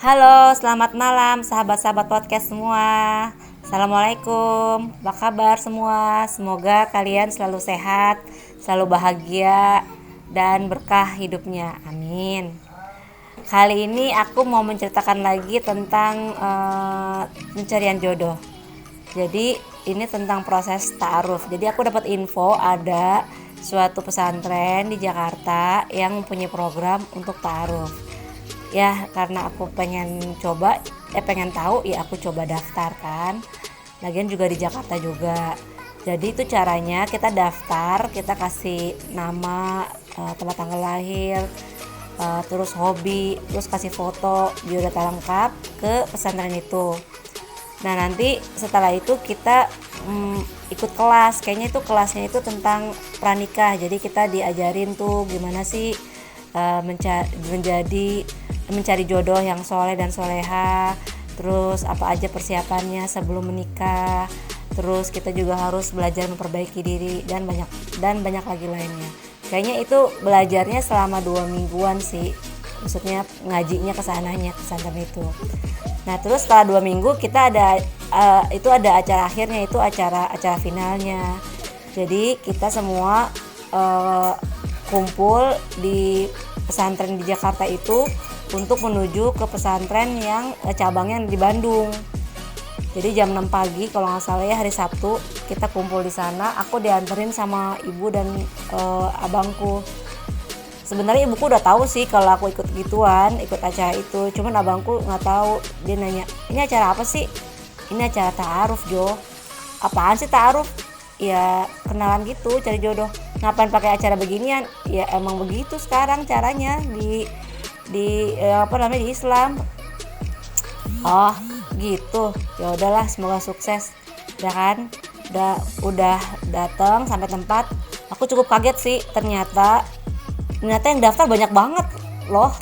Halo, selamat malam sahabat-sahabat podcast semua. Assalamualaikum, apa kabar semua? Semoga kalian selalu sehat, selalu bahagia, dan berkah hidupnya. Amin. Kali ini aku mau menceritakan lagi tentang pencarian jodoh. Jadi ini tentang proses ta'aruf. Jadi aku dapat info ada suatu pesantren di Jakarta yang mempunyai program untuk ta'aruf. Ya karena aku pengen tahu ya aku coba daftar kan. Lagian juga di Jakarta juga. Jadi itu caranya kita daftar, kita kasih nama, tempat tanggal lahir, terus hobi, terus kasih foto, biodata lengkap ke pesantren itu. Nah nanti setelah itu kita ikut kelas, kayaknya itu kelasnya itu tentang pranikah. Jadi kita diajarin tuh gimana sih mencari jodoh yang soleh dan soleha, terus apa aja persiapannya sebelum menikah, terus kita juga harus belajar memperbaiki diri dan banyak lagi lainnya. Kayaknya itu belajarnya selama 2 mingguan sih, maksudnya ngajinya kesananya pesantren itu. Nah terus setelah 2 minggu kita ada acara akhirnya, itu acara finalnya. Jadi kita semua kumpul di pesantren di Jakarta itu untuk menuju ke pesantren yang cabangnya di Bandung. Jadi jam 6 pagi kalau nggak salah ya, hari Sabtu kita kumpul di sana. Aku dianterin sama ibu dan abangku. Sebenarnya ibuku udah tahu sih kalau aku ikut acara itu. Cuman abangku nggak tahu. Dia nanya, ini acara apa sih? Ini acara ta'aruf Jo. Apaan sih ta'aruf? Ya kenalan gitu, cari jodoh. Ngapain pakai acara beginian? Ya emang begitu sekarang caranya di di Islam. Oh gitu, ya udahlah, semoga sukses ya kan. Udah datang sampai tempat, aku cukup kaget sih, ternyata yang daftar banyak banget loh.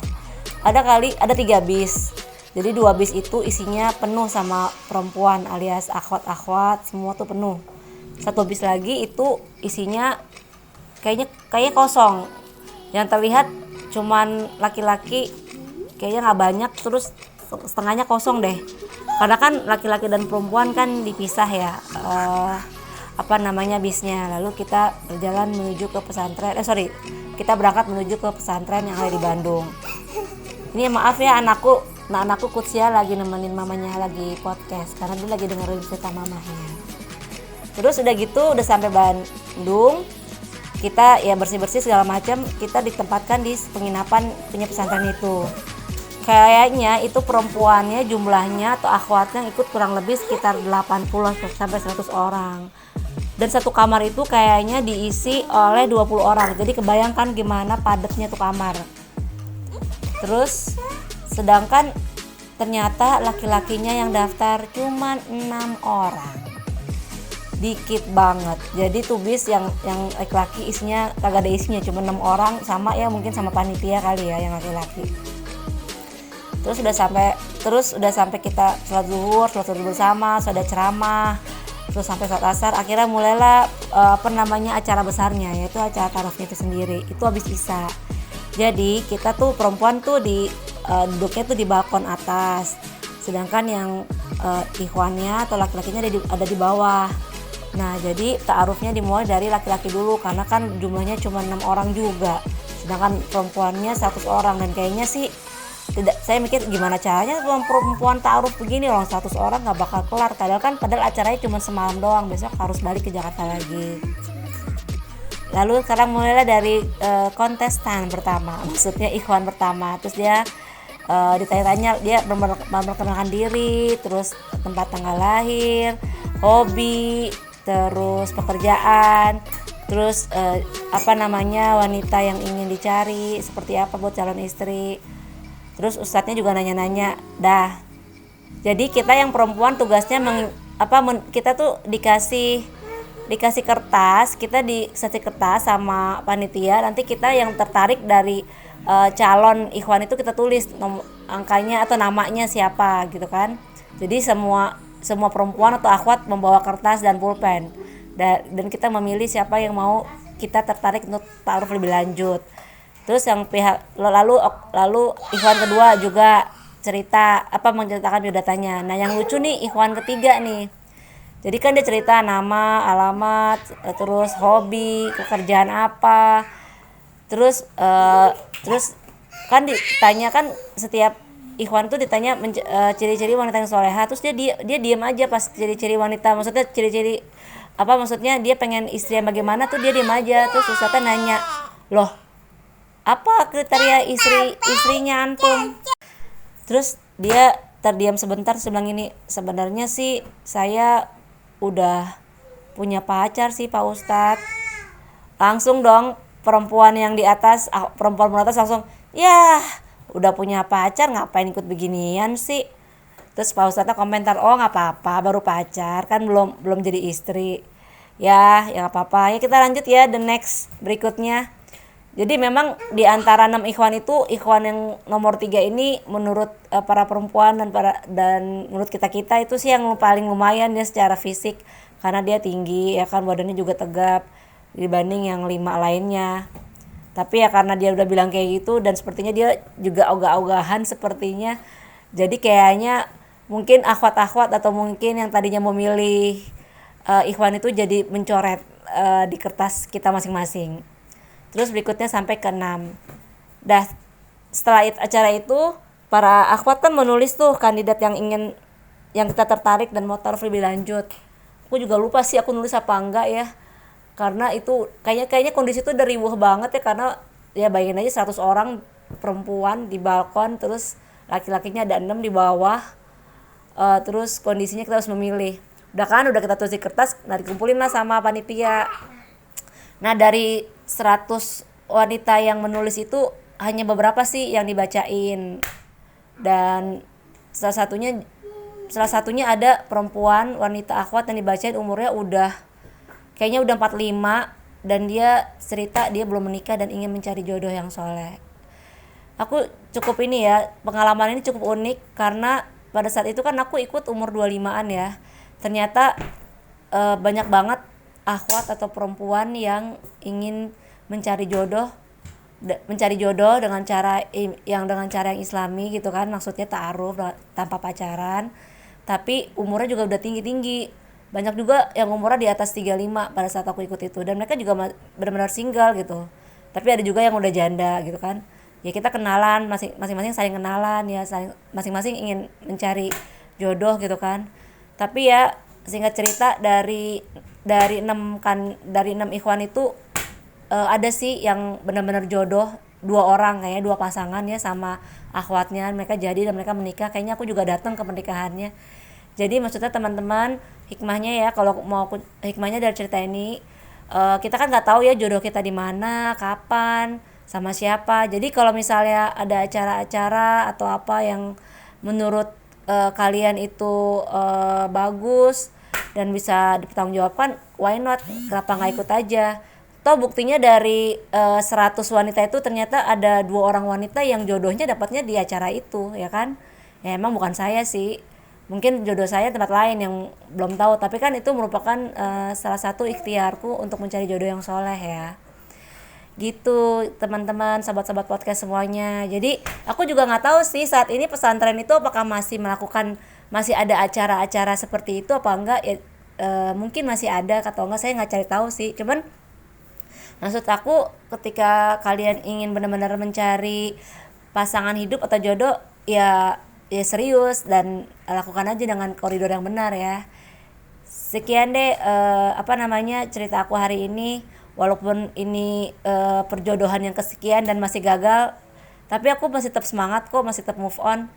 Ada 3 bis. Jadi 2 bis itu isinya penuh sama perempuan alias akhwat semua tuh penuh. 1 bis lagi itu isinya kayaknya kosong. Yang terlihat cuman laki-laki, kayaknya nggak banyak, terus setengahnya kosong deh. Karena kan laki-laki dan perempuan kan dipisah ya bisnya. Lalu kita berjalan menuju ke pesantren. Kita berangkat menuju ke pesantren yang ada di Bandung. Ini maaf ya anakku Kutsia lagi nemenin mamanya lagi podcast karena dia lagi dengerin cerita mamanya. Terus udah gitu udah sampai Bandung, kita ya bersih-bersih segala macam, kita ditempatkan di penginapan punya pesantren itu. Kayaknya itu perempuannya jumlahnya atau akhwatnya ikut kurang lebih sekitar 80 sampai 100 orang. Dan satu kamar itu kayaknya diisi oleh 20 orang. Jadi kebayangkan gimana padatnya tuh kamar. Terus sedangkan ternyata laki-lakinya yang daftar cuma 6 orang. Dikit banget. Jadi tuh bis yang laki-laki isinya kagak ada isinya, cuma 6 orang, sama ya mungkin sama panitia kali ya yang laki-laki. Terus udah sampai kita sholat zuhur bersama, sudah ceramah, terus sampai sholat asar, akhirnya mulailah acara besarnya, yaitu acara ta'arufnya itu sendiri. Itu habis isya. Jadi kita tuh perempuan tuh duduknya tuh di balkon atas, sedangkan yang ikhwannya atau laki-lakinya ada di bawah. Nah jadi ta'arufnya dimulai dari laki-laki dulu karena kan jumlahnya cuma 6 orang juga, sedangkan perempuannya 100 orang. Dan kayaknya sih saya mikir gimana caranya perempuan ta'aruf begini loh, 100 orang gak bakal kelar. Padahal acaranya cuma semalam doang, besok harus balik ke Jakarta lagi. Lalu sekarang mulailah dari kontestan pertama, maksudnya ikhwan pertama. Terus dia ditanya-tanya, dia memperkenalkan diri, terus tempat tanggal lahir, hobi, terus pekerjaan, terus wanita yang ingin dicari seperti apa buat calon istri. Terus ustadznya juga nanya-nanya dah. Jadi kita yang perempuan tugasnya kita tuh dikasih kertas, sama panitia. Nanti kita yang tertarik dari calon ikhwan itu kita tulis angkanya atau namanya siapa gitu kan. Jadi semua perempuan atau akhwat membawa kertas dan pulpen, dan kita memilih siapa yang mau kita tertarik untuk ta'aruf lebih lanjut. Terus yang lalu ikhwan kedua juga cerita menceritakan biodatanya. Nah yang lucu nih ikhwan ketiga nih. Jadi kan dia cerita nama, alamat, terus hobi, pekerjaan apa, terus kan ditanya kan setiap ikhwan tuh ditanya ciri-ciri wanita yang soleha, terus dia diam aja pas ciri-ciri wanita, maksudnya ciri-ciri maksudnya dia pengen istri yang bagaimana tuh dia diam aja. Terus ustadznya nanya, loh apa kriteria istrinya antum? Terus dia terdiam sebentar bilang ini, sebenarnya sih saya udah punya pacar sih Pak Ustadz. Langsung dong perempuan yang di atas, perempuan atas langsung, ya udah punya pacar ngapain ikut beginian sih. Terus Pak Ustadznya komentar, oh nggak apa-apa baru pacar kan belum jadi istri. Ya nggak apa-apa, ya kita lanjut ya the next berikutnya. Jadi memang di antara 6 ikhwan itu, ikhwan yang nomor 3 ini menurut para perempuan dan menurut kita itu sih yang paling lumayan ya secara fisik, karena dia tinggi ya kan, badannya juga tegap dibanding yang 5 lainnya. Tapi ya karena dia udah bilang kayak gitu dan sepertinya dia juga ogah-ogahan sepertinya. Jadi kayaknya mungkin akhwat-akhwat atau mungkin yang tadinya memilih ikhwan itu jadi mencoret di kertas kita masing-masing. Terus berikutnya sampai ke 6. Dah setelah acara itu para akhwat kan menulis tuh kandidat yang kita tertarik dan mau taruh lebih lanjut. Aku juga lupa sih aku nulis apa enggak ya. Karena itu kayaknya kondisi itu udah riuh banget ya, karena ya bayangin aja 100 orang perempuan di balkon, terus laki-lakinya ada 6 di bawah. Terus kondisinya kita harus memilih. Udah kita tulis di kertas, nah dikumpulin lah sama panitia. Nah dari 100 wanita yang menulis itu hanya beberapa sih yang dibacain, dan salah satunya ada perempuan wanita akhwat yang dibacain umurnya kayaknya udah 45, dan dia cerita dia belum menikah dan ingin mencari jodoh yang soleh. Aku cukup ini ya, pengalaman ini cukup unik karena pada saat itu kan aku ikut umur 25-an ya. Ternyata banyak banget akhwat atau perempuan yang ingin mencari jodoh dengan cara yang islami gitu kan, maksudnya ta'aruf tanpa pacaran, tapi umurnya juga udah tinggi-tinggi. Banyak juga yang umurnya di atas 35 pada saat aku ikut itu, dan mereka juga benar-benar single gitu. Tapi ada juga yang udah janda gitu kan. Ya kita kenalan, masing-masing saling kenalan ya, masing-masing ingin mencari jodoh gitu kan. Tapi ya singkat cerita dari 6 ikhwan itu ada sih yang benar-benar jodoh, 2 orang kayaknya, 2 pasangan ya sama akhwatnya, mereka jadi dan mereka menikah. Kayaknya aku juga datang ke pernikahannya. Jadi maksudnya teman-teman, hikmahnya ya, kalau mau hikmahnya dari cerita ini, kita kan nggak tahu ya jodoh kita di mana, kapan, sama siapa. Jadi kalau misalnya ada acara-acara atau apa yang menurut kalian itu bagus dan bisa dipertanggungjawabkan, why not, kenapa nggak ikut aja. Toh buktinya dari 100 wanita itu ternyata ada 2 orang wanita yang jodohnya dapatnya di acara itu ya kan. Ya emang bukan saya sih, mungkin jodoh saya tempat lain yang belum tahu, tapi kan itu merupakan salah satu ikhtiarku untuk mencari jodoh yang soleh ya. Gitu teman-teman, sahabat-sahabat podcast semuanya. Jadi aku juga nggak tahu sih saat ini pesantren itu apakah masih ada acara-acara seperti itu apa enggak ya. Mungkin masih ada atau enggak, saya nggak cari tahu sih. Cuman maksud aku, ketika kalian ingin benar-benar mencari pasangan hidup atau jodoh, ya serius dan lakukan aja dengan koridor yang benar ya. Sekian deh cerita aku hari ini. Walaupun ini perjodohan yang kesekian dan masih gagal, tapi aku masih tetap semangat kok, masih tetap move on.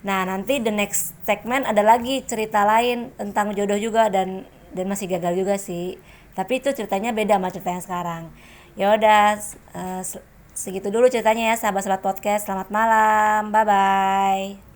Nah nanti the next segment ada lagi cerita lain tentang jodoh juga dan masih gagal juga sih, tapi itu ceritanya beda sama cerita yang sekarang. Ya udah, segitu dulu ceritanya ya sahabat-sahabat podcast. Selamat malam, bye bye.